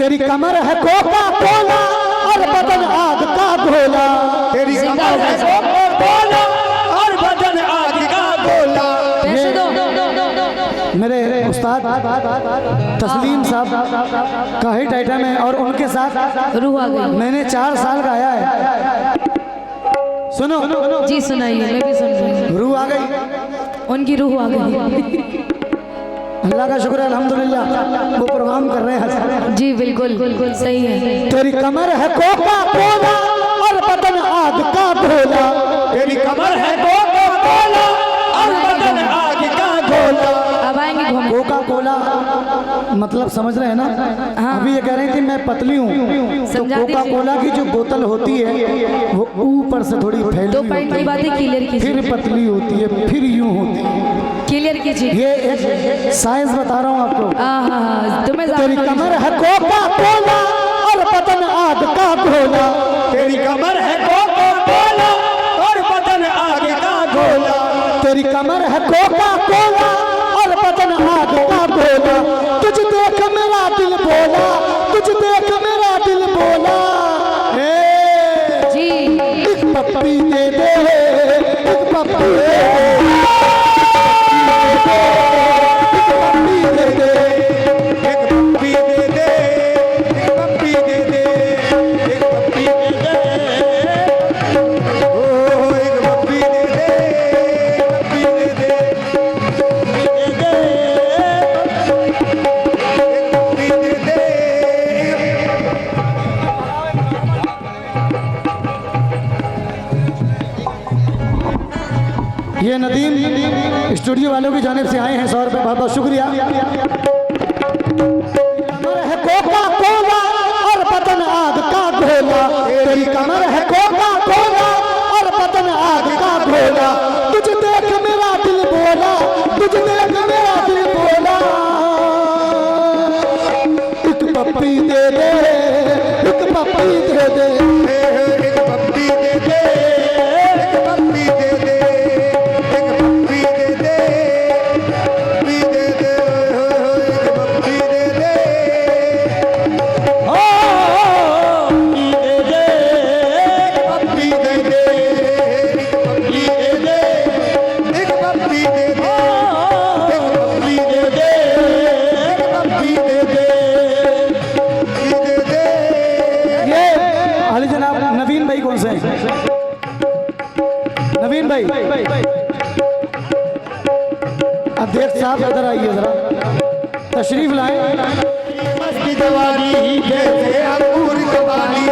तेरी कमर है Coca Cola और बदन आग का गोला। तेरी कमर है कोका कोला और बदन आग का गोला। मेरे उस्ताद तस्लीम साहब का हिट आइटम है और उनके साथ रूह आ गई। मैंने 4 साल गाया है। सुनो जी सुनाइए, मैं भी सुन रही हूँ। रूह आ गई, उनकी रूह आ गई। अल्लाह का शुक्र है अल्हम्दुलिल्लाह वो प्रोग्राम कर रहे हैं। जी बिल्कुल सही है। तेरी कमर है कोका कोला और बदन आग का गोला। तेरी कमर है कोका कोला और बदन आग का गोला। अब आएंगे घूम। कोका कोला मतलब समझ रहे हैं ना? हाँ। अभी ये कह रहे थे मैं पतली हूँ तो समझा कोका दीजिए। कोला की जो बोतल होती है वो ऊपर से थोड़ी फैली 2 पॉइंट की बातें क्लियर फिर कीजिए, पतली होती है फिर यूं होती है। क्लियर कीजिए। ये एक साइंस बता रहा हूँ आपको। हाँ तुम्हें तेरी कमर है कोका कोला और बदन आग का गोला। तेरी कमर है कोका कोला और बदन आग का गोला। तेरी कमर है कोका कोला और बदन आग का गोला। तुझ देख मेरा दिल बोला, तुझ देख मेरा दिल बोला। जी एक पप्पी दे दे, एक पप्पी दे दे, एक पप्पी दे दे। एक पप्पी दे दे, एक पप्पी दे दे, एक पप्पी दे दे। ओ एक पप्पी दे दे, पप्पी दे दे, दे दे। एक पप्पी दे दे। ये नदीम स्टूडियो वालों की जानिब से आए हैं, 100 रुपये बहुत बहुत शुक्रिया। कमर है कोका कोला और बदन आग का गोला। तेरी कमर है कोका कोला और बदन आग का गोला। तुझ देख मेरा दिल बोला, तुझ देख मेरा दिल बोला। एक पप्पी दे दे, एक पप्पी दे दे। एक पप्पी दे दे, एक पप्पी दे दे, एक पप्पी दे दे, पप्पी दे दे, एक पप्पी दे दे। ओ पप्पी दे दे, एक पप्पी दे दे, एक पप्पी दे दे, एक पप्पी दे दे, एक पप्पी दे दे, दे दे। ये अली जनाब नवीन भाई कौन से हैं? नवीन भाई अध्यक्ष साहब इधर आइए जरा, तशरीफ लाएं। मस्ती दवाली जैसे अंगूर कवाली।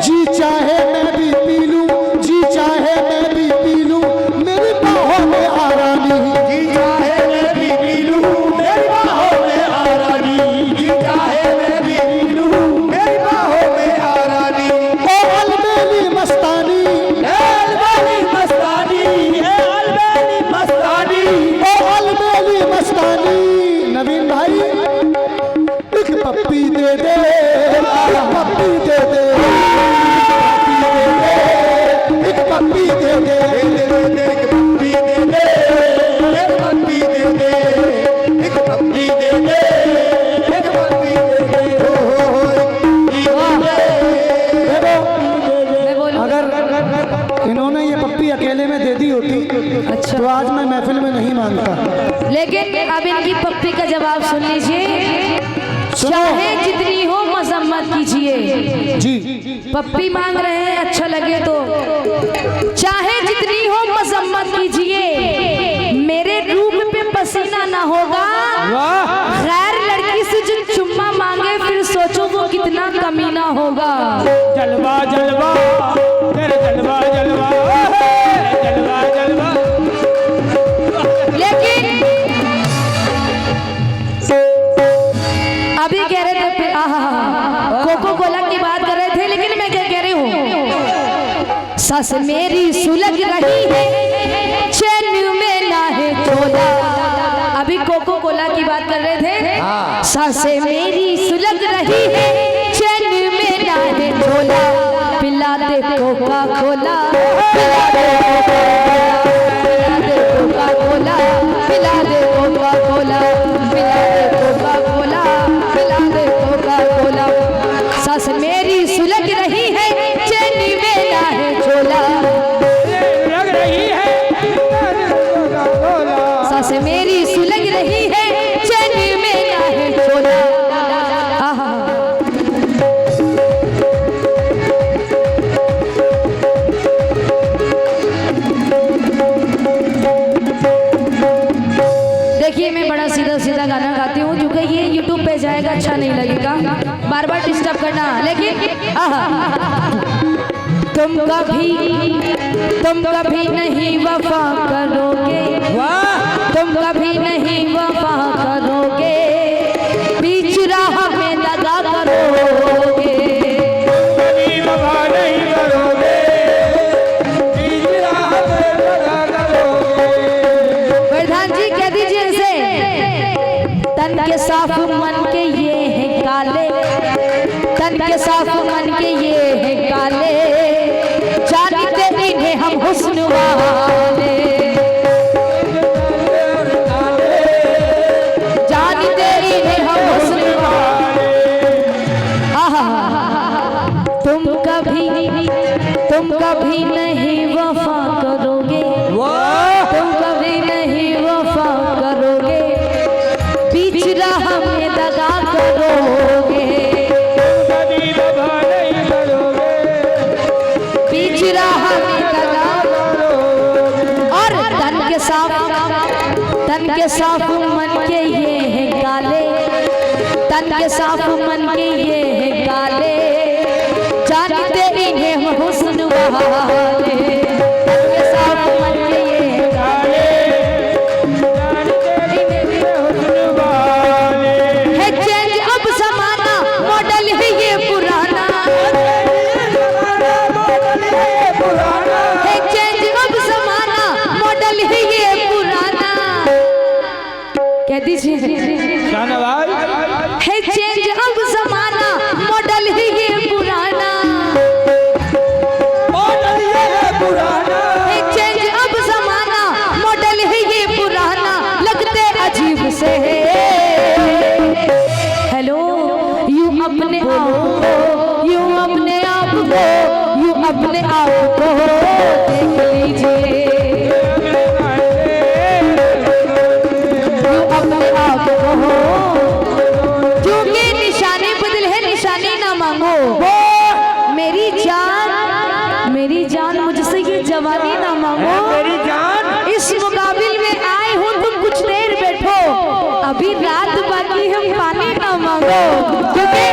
जी चाहे मैं भी पी लूं, जी चाहे मैं भी पी लूं, मेरी बाहों में आरामी। जी चाहे मैं भी पी लूं, मेरी बाहों में आरानी। जी चाहे मैं भी पी लूं, मेरी बाहों में आरानी। ओ अलबेली मस्तानी, अलबेली मस्तानी, अलबेली मस्तानी। ओ अलबेली मस्तानी। नवीन भाई एक पप्पी दे दे, पप्पी दे दे, एक पप्पी दे दे, एक पप्पी दे दे, एक पप्पी दे दे, एक पप्पी दे दे, एक पप्पी दे दे। ओ मैं बोलूँ। अगर इन्होंने ये पप्पी अकेले में दे दी होती अच्छा तो आज मैं महफिल में नहीं मानता। लेकिन अब इनकी पप्पी का जवाब सुन लीजिए। चाहे जितनी हो मजम्मत कीजिए। जी पप्पी मांग रहे हैं, अच्छा लगे तो। चाहे जितनी हो मजम्मत कीजिए, मेरे रूप पे पसीना ना होगा। गैर लड़की से जो चुम्मा मांगे फिर सोचो वो कितना कमीना होगा। जलवा जलवा तेरे जलवा जलवा जलवा जलवा। लेकिन अभी कह रहे थे कोको कोला की बात कर रहे थे, लेकिन मैं क्या कह रही हूँ, सास मेरी सुलग रही है चैन में ना है चोला। अभी कोको कोला की बात कर रहे थे। सास मेरी सुलग रही है चैन में ना है चोला। पिला दे कोका कोला, पिला दे कोका कोला, पिला दे कोका कोला, पिला दे कोका कोला, पिला दे कोका सीधा गाना गाती हूँ, क्योंकि ये यूट्यूब पे जाएगा, अच्छा नहीं लगेगा बार बार डिस्टर्ब करना। लेकिन तुम कभी नहीं वफा करोगे, तुम कभी नहीं वफा करोगे, बीच राह में दगा करोगे। कभी वफा नहीं करोगे, बीच राह में दगा करोगे। प्रधान जी कह दीजिए इसे, तन के साफ मन के ये हैं काले, तन के साफ मन के ये हैं काले, जानते इन्हें हम हुस्न वाले, जानते इन्हें हम हुस्न वाले। तुम कभी नहीं वफा करोगे, तुम कभी नहीं वफा करोगे, बीच राह में दगा करोगे, कभी वफा नहीं करोगे, बीच राह में दगा। और तन के साफ मन के ये हैं काले, तन के साफ मन के ये हैं काले, जानते इन्हें हम हुस्न वाले, तन के साफ मन के ये हैं काले, जानते इन्हें हुस्न वाले। है चेंज अब ज़माना, मॉडल है ये पुराना, है चेंज अब ज़माना, मॉडल है ये पुराना। कह दीजिए शाहनवाज, है चेंज अब ज़माना, मॉडल है ये पुराना, मॉडल ये है पुराना, है चेंज अब ज़माना, मॉडल है ये पुराना, लगते अजीब से हेलो। यूं अपने आप को, यूं अपने आप को, यूं अपने आप को देख लीजिए, यूं अपने आप को, क्योंकि निशाने बदल है, निशाने ना मांगो। मेरी जान मुझसे ये जवानी ना मांगो, मेरी जान, इस मुकाबिल में आए हो तुम कुछ देर बैठो, अभी रात बाकी हम पानी ना मांगो, क्योंकि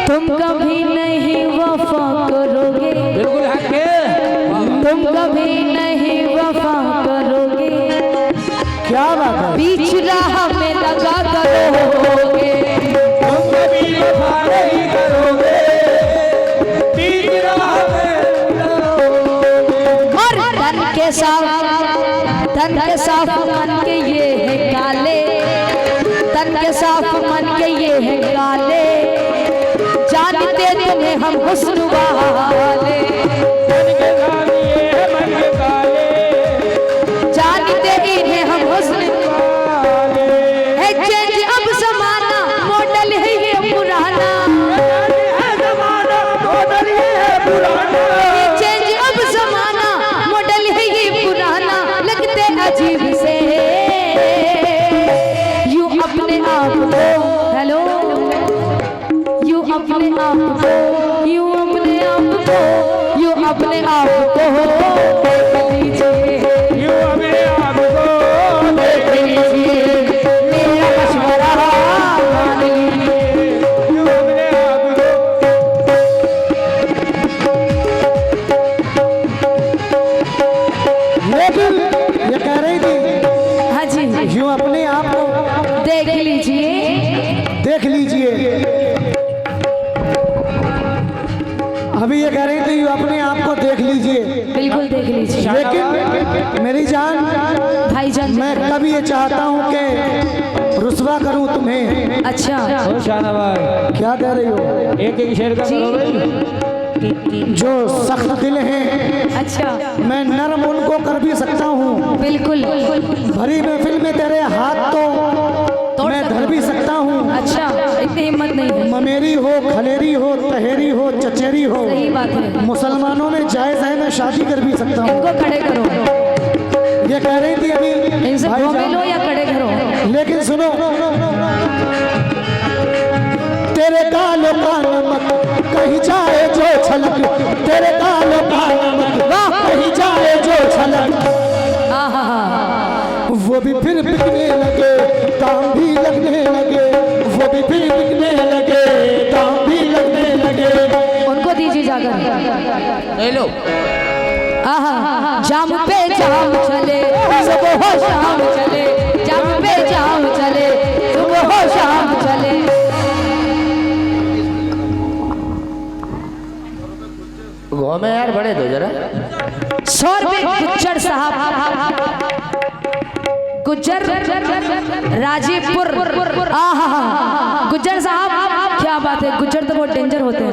तुम कभी नहीं वफा करोगे, बिल्कुल हक है, तुम कभी नहीं वफा करोगे, क्या बात है। बीच राह में दगा करोगे, तुम कभी वफा नहीं करोगे, बीच राह में और तन के साफ मन के ये हैं काले, तन के साफ मन के ये हैं काले, जानते तुम्हें हम हुस्न वाले, मन के साथ ये है मन के काले, जानते इन्हें हम हुस्न वाले। है चेंज अब ज़माना, मॉडल है ये पुराना, है ज़माना, मॉडल ये है पुराना, है चेंज अब ज़माना, मॉडल है ये पुराना, लगते अजीब से यूं अपने आप को, हेलो, यूं अपने आप को, यूं अपने आप को, यूं अपने आप को देख लीजिए, यूं अपने आप को देख लीजिए, मेरा मशवरा मान लीजिए। यूं अपने आप को। लेकिन ये कह रही थी, हाँ जी, यूं अपने आप को देख लीजिए, देख लीजिए। अभी ये कह रही थी यूं अपने आप को देख लीजिए, बिल्कुल देख लीजिए लेकिन मेरी जान, भाईजान। मैं कभी ये चाहता हूँ कि रुसवा करूँ तुम्हें। अच्छा, ओ शाहनवाज, क्या कह रही हो? एक एक शेर का करो भाई। जो सख्त दिल हैं, अच्छा, मैं नरम उनको कर भी सकता हूँ, बिल्कुल, भरी महफिल में तेरे हाथ तो मैं धर भी सकता हूँ। अच्छा, इतनी हिम्मत नहीं है, ममेरी हो, खलेरी हो, तहेरी हो, चचेरी हो, सही बात है, मुसलमानों में जायज है, मैं शादी कर भी सकता हूँ। इनको खड़े करो, ये कह रही थी अभी इनसे भाईजान। घूमे लो या खड़े करो, लेकिन सुनो, तेरे कालो का नमक कहीं जाए जो छलक, तेरे कालो का नमक कहीं जाए जो छलक, आहा, वो भी फिर बिकने लगे, काम ले लो। आहा जाम पे जाम चले सुबह हो शाम चले, जाम पे जाम चले सुबह हो शाम चले। घूमे यार बड़े दो जरा। 100 रुपए गुज्जर साहब, गुज्जर राजीपुर। आहा गुज्जर साहब क्या बात है, गुज्जर तो बहुत डेंजर होते हैं।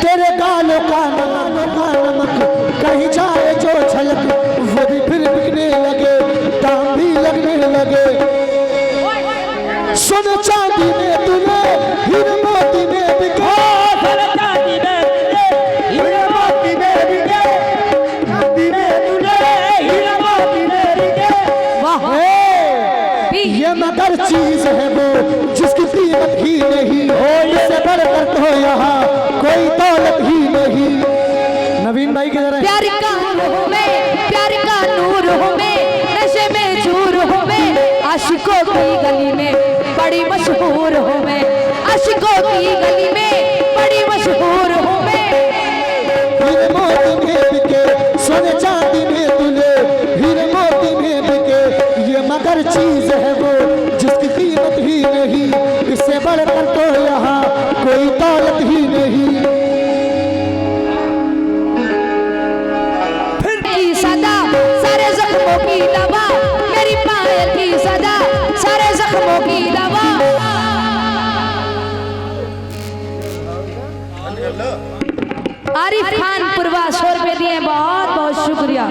तेरे गालों का नमक कहीं जाए जो छलक, वो भी फिर बिकने लगे, दाम भी लगने लगे। सुन चांदी में तूने हीरे मोती में बिके, चांदी में हीरे मोती में बिके, चांदी में तूने हीरे मोती में बिके। वाह ये मगर चीज है वो जिसकी कीमत ही नहीं हो, इससे बढ़कर तो यहाँ कोई दौलत ही नहीं। नवीन भाई किधर है? प्यार का नूर में, प्यार का नूर हो में, नशे में चूर हो में, आशिकों की गली में बड़ी मशहूर हो में, आशिकों की गली में बड़ी मशहूर हो में। हीरे मोती में बिके, सोने चांदी में तूने हीरे मोती में बिके। ये मगर चीज है वो जिसकी कीमत ही नहीं, इससे बढ़कर तो यहाँ कोई दौलत ही नहीं। की सदा सारे जख्मों की दवा, मेरी पायल की सदा सारे जख्मों की दवा। आरिफ खान पुरवा 100 रुपए दिए, बहुत बहुत शुक्रिया।